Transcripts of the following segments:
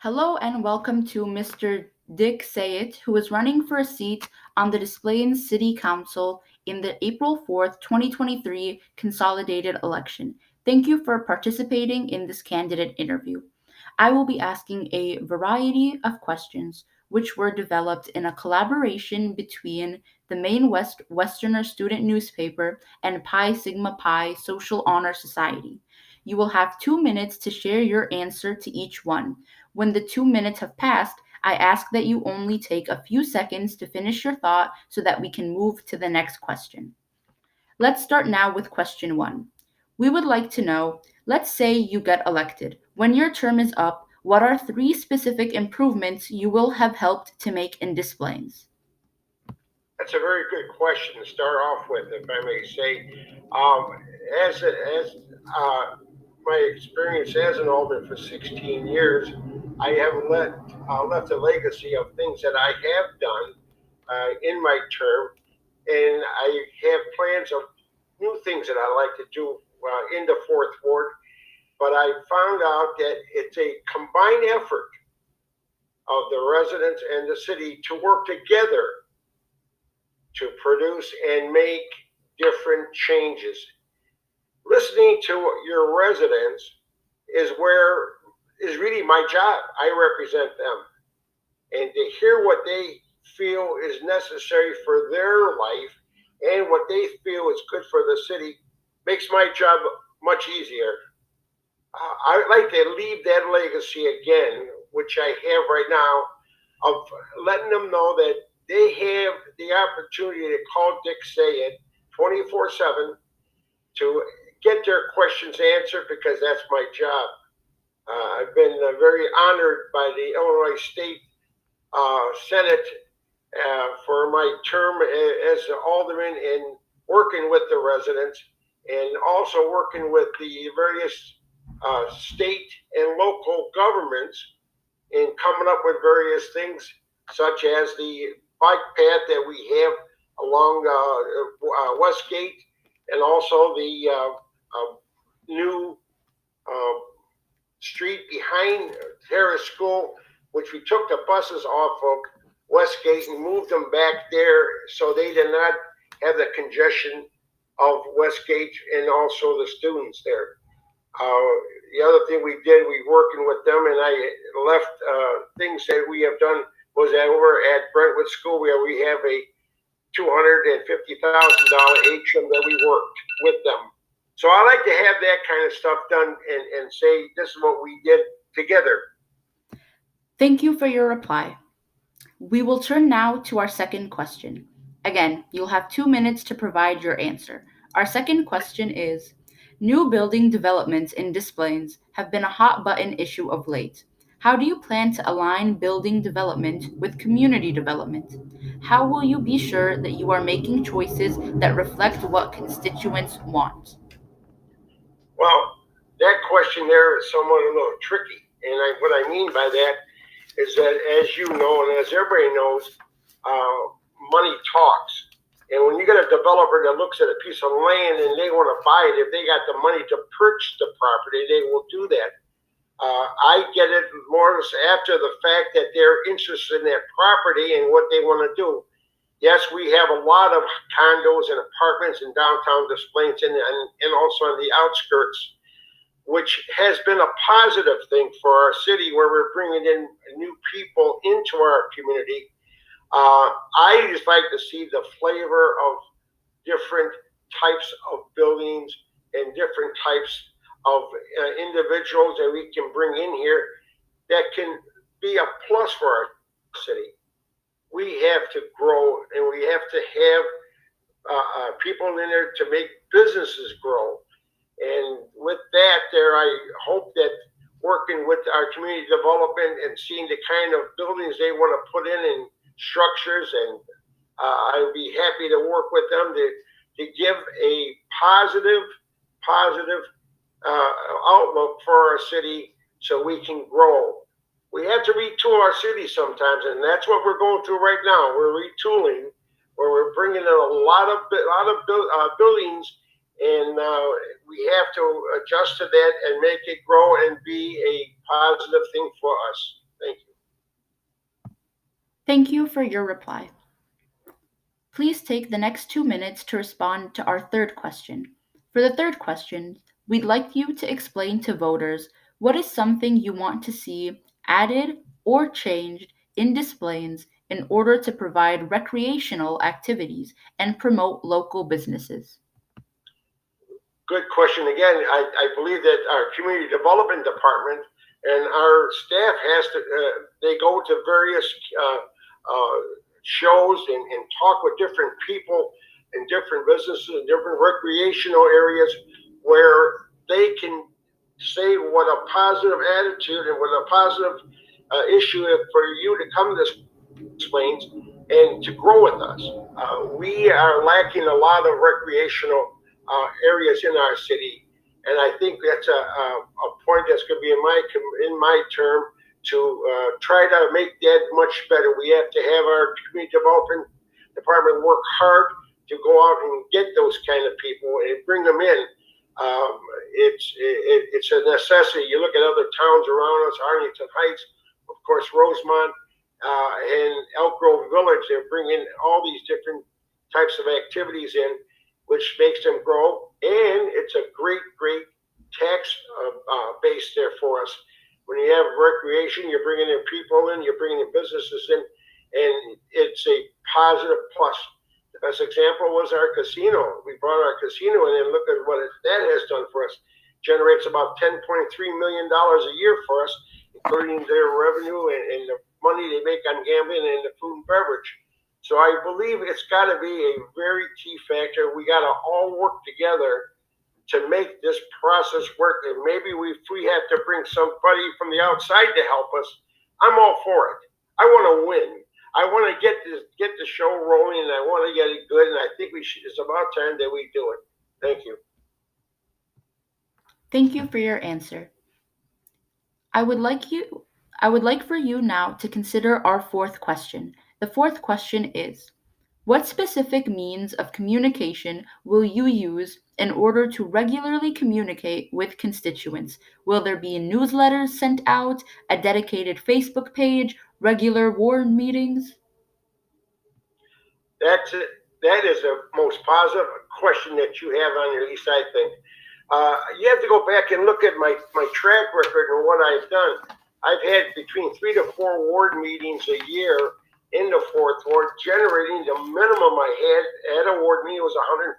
Hello and welcome to Mr. Dick Sayet, who is running for a seat on the Des Plaines City Council in the April 4th, 2023 consolidated election. Thank you for participating in this candidate interview. I will be asking a variety of questions which were developed in a collaboration between the Maine Westerner student newspaper and Pi Sigma Pi Social Honor Society. You will have 2 minutes to share your answer to each one. When the 2 minutes have passed, I ask that you only take a few seconds to finish your thought so that we can move to the next question. Let's start now with question one. We would like to know, let's say you get elected. When your term is up, what are three specific improvements you will have helped to make in Des Plaines? That's a very good question to start off with, if I may say. Um, as my experience as an alderman for 16 years, I have left a legacy of things that I have done in my term, and I have plans of new things that I like to do in the fourth ward. But I found out that it's a combined effort of the residents and the city to work together to produce and make different changes. Listening to your residents is really my job. I represent them. And to hear what they feel is necessary for their life and what they feel is good for the city makes my job much easier. I'd like to leave that legacy again, which I have right now, of letting them know that they have the opportunity to call Dick Say It 24/7 to get their questions answered because that's my job. I've been very honored by the Illinois State Senate for my term as an alderman and working with the residents and also working with the various state and local governments in coming up with various things such as the bike path that we have along Westgate and also the new uh, street behind Terrace School, which we took the buses off of Westgate and moved them back there so they did not have the congestion of Westgate and also the students there. Uh, the other thing we did, we working with them, and I left things that we have done was that over at Brentwood School where we have a $250,000 atrium that we worked with them. So I like to have that kind of stuff done and say this is what we did together. Thank you for your reply. We will turn now to our second question. Again, you'll have 2 minutes to provide your answer. Our second question is: new building developments in Des Plaines have been a hot button issue of late. How do you plan to align building development with community development? How will you be sure that you are making choices that reflect what constituents want? Well, that question there is somewhat a little tricky. And what I mean by that is that, as you know, and as everybody knows, uh, money talks. And when you get a developer that looks at a piece of land and they want to buy it, if they got the money to purchase the property, they will do that. I get it more after the fact that they're interested in that property and what they want to do. Yes, we have a lot of condos and apartments in downtown Des Plaines and also on the outskirts, which has been a positive thing for our city where we're bringing in new people into our community. I just like to see the flavor of different types of buildings and different types of individuals that we can bring in here that can be a plus for our city. We have to grow and we have to have people in there to make businesses grow. And with that, there, I hope that working with our community development and seeing the kind of buildings they want to put in and structures, and I would be happy to work with them to give a positive outlook for our city so we can grow. We have to retool our city sometimes, and that's what we're going through right now. We're retooling, where we're bringing in a lot of buildings, and we have to adjust to that and make it grow and be a positive thing for us. Thank you. Thank you for your reply. Please take the next 2 minutes to respond to our third question. For the third question, we'd like you to explain to voters what is something you want to see added or changed in displays in order to provide recreational activities and promote local businesses. Good question again. I believe that our community development department and our staff has to, they go to various shows and talk with different people in different businesses and different recreational areas where they can say what a positive attitude and what a positive issue for you to come to this Plains and to grow with us. We are lacking a lot of recreational areas in our city, and I think that's a point that's going to be in my term to try to make that much better. We have to have our community development department work hard to go out and get those kind of people and bring them in. It's a necessity. You look at other towns around us, Arlington Heights, of course, Rosemont, and Elk Grove Village. They're bringing all these different types of activities in, which makes them grow, and it's a great tax base there for us. When you have recreation, you're bringing in people in, you're bringing in businesses in, and it's a positive plus. The best example was our casino. We brought our casino in, and look at what that has done for us. Generates about $10.3 million a year for us, including their revenue and the money they make on gambling and the food and beverage. So I believe it's got to be a very key factor. We got to all work together to make this process work. And maybe if we have to bring somebody from the outside to help us, I'm all for it. I want to win. I want to get the show rolling, and I want to get it good. And I think it's about time that we do it. Thank you. Thank you for your answer. I would like for you now to consider our fourth question. The fourth question is: what specific means of communication will you use in order to regularly communicate with constituents? Will there be newsletters sent out, a dedicated Facebook page, regular ward meetings? That's it. That is the most positive question that you have on your list, I think. You have to go back and look at my track record and what I've done. I've had between 3 to 4 ward meetings a year in the fourth ward, generating the minimum I had at a ward meeting was 145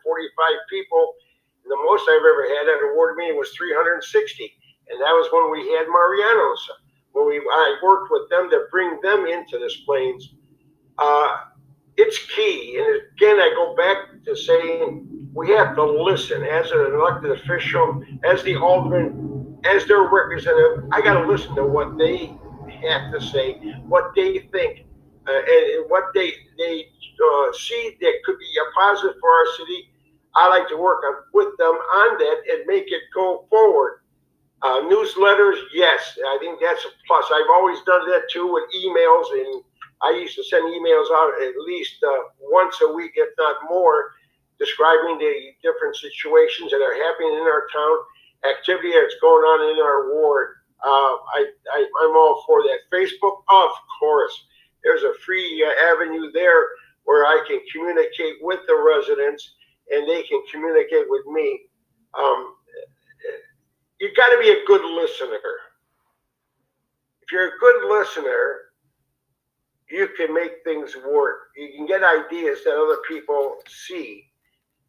people. The most I've ever had at a ward meeting was 360, and that was when we had Mariano's. I worked with them to bring them into this Plains. It's key. And again, I go back to saying we have to listen as an elected official, as the alderman, as their representative. I got to listen to what they have to say, what they think, and what they see that could be a positive for our city. I like to work with them on that and make it go forward. Newsletters, yes, I think that's a plus. I've always done that too with emails, and I used to send emails out at least once a week, if not more, describing the different situations that are happening in our town, activity that's going on in our ward. I'm all for that. Facebook, of course, there's a free avenue there where I can communicate with the residents and they can communicate with me. You've got to be a good listener. If you're a good listener, you can make things work. You can get ideas that other people see.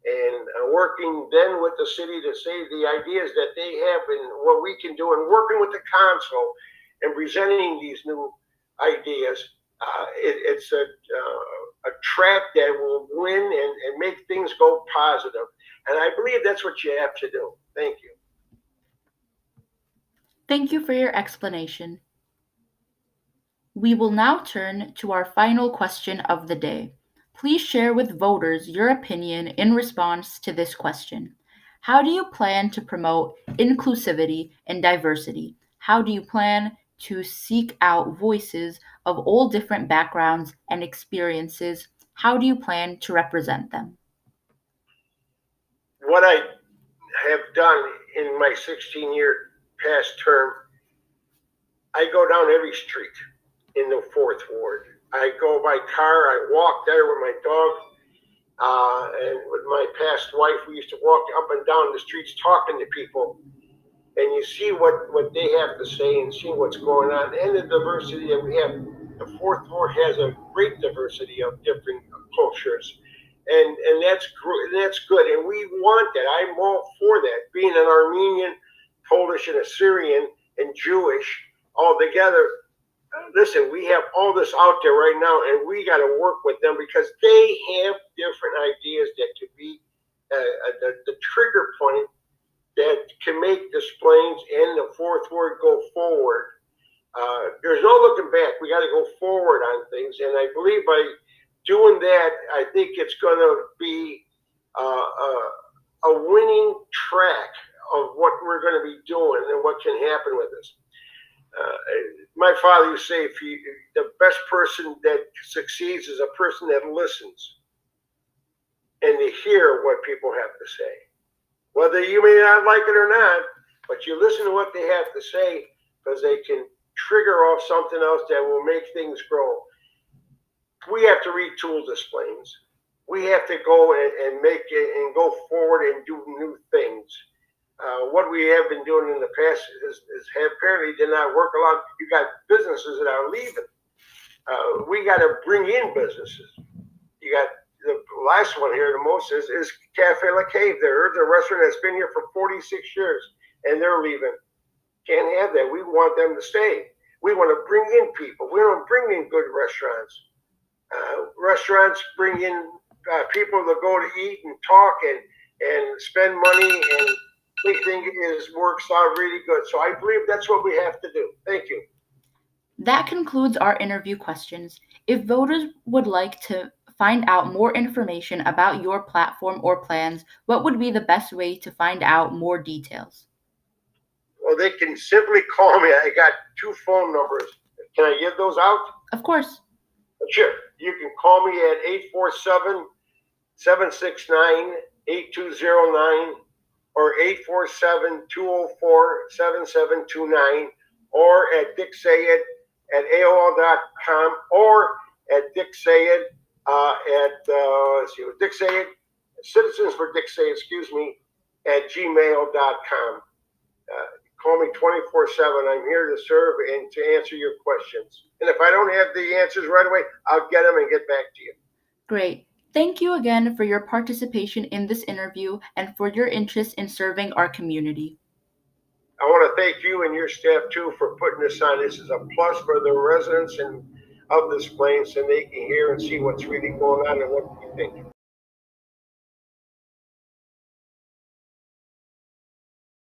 And working then with the city to say the ideas that they have and what we can do, and working with the council and presenting these new ideas. It's a track that will win and make things go positive. And I believe that's what you have to do. Thank you. Thank you for your explanation. We will now turn to our final question of the day. Please share with voters your opinion in response to this question. How do you plan to promote inclusivity and diversity? How do you plan to seek out voices of all different backgrounds and experiences? How do you plan to represent them? What I have done in my 16-year past term I go down every street in the fourth ward. I go by car. I walk there with my dog. And with my past wife, we used to walk up and down the streets talking to people, and you see what they have to say and see what's going on, and the diversity that we have. The fourth ward has a great diversity of different cultures, and that's good, and we want that. I'm all for that. Being an Armenian, Polish, and Assyrian, and Jewish all together, listen, we have all this out there right now, and we got to work with them because they have different ideas that could be the trigger point that can make Des Plaines and the fourth ward go forward. There's no looking back. We got to go forward on things, and I believe by doing that, I think it's going to be a winning track of what we're going to be doing and what can happen with this. My father used to say, the best person that succeeds is a person that listens and to hear what people have to say. Whether you may not like it or not, but you listen to what they have to say because they can trigger off something else that will make things grow. We have to retool Des Plaines. We have to go and make it and go forward and do new things. What we have been doing in the past is apparently did not work. A lot. You got businesses that are leaving. We got to bring in businesses. You got the last one here. The most is Cafe La Cave. There's a restaurant that's been here for 46 years, and they're leaving. Can't have that. We want them to stay. We want to bring in people. We want to bring in good restaurants. Restaurants bring in people to go to eat and talk and spend money, and we think it works out really good. So I believe that's what we have to do. Thank you. That concludes our interview questions. If voters would like to find out more information about your platform or plans, what would be the best way to find out more details? Well, they can simply call me. I got 2 phone numbers. Can I give those out? Of course. Sure. You can call me at 847-769-8209 or 847-204-7729 or at dicksayed@aol.com or at dicksayed Dick Sayed, Citizens for Dick Sayed, at gmail.com. Call me 24/7. I'm here to serve and to answer your questions. And if I don't have the answers right away, I'll get them and get back to you. Great. Thank you again for your participation in this interview and for your interest in serving our community. I want to thank you and your staff too for putting this on. This is a plus for the residents of Des Plaines, and they can hear and see what's really going on and what we think.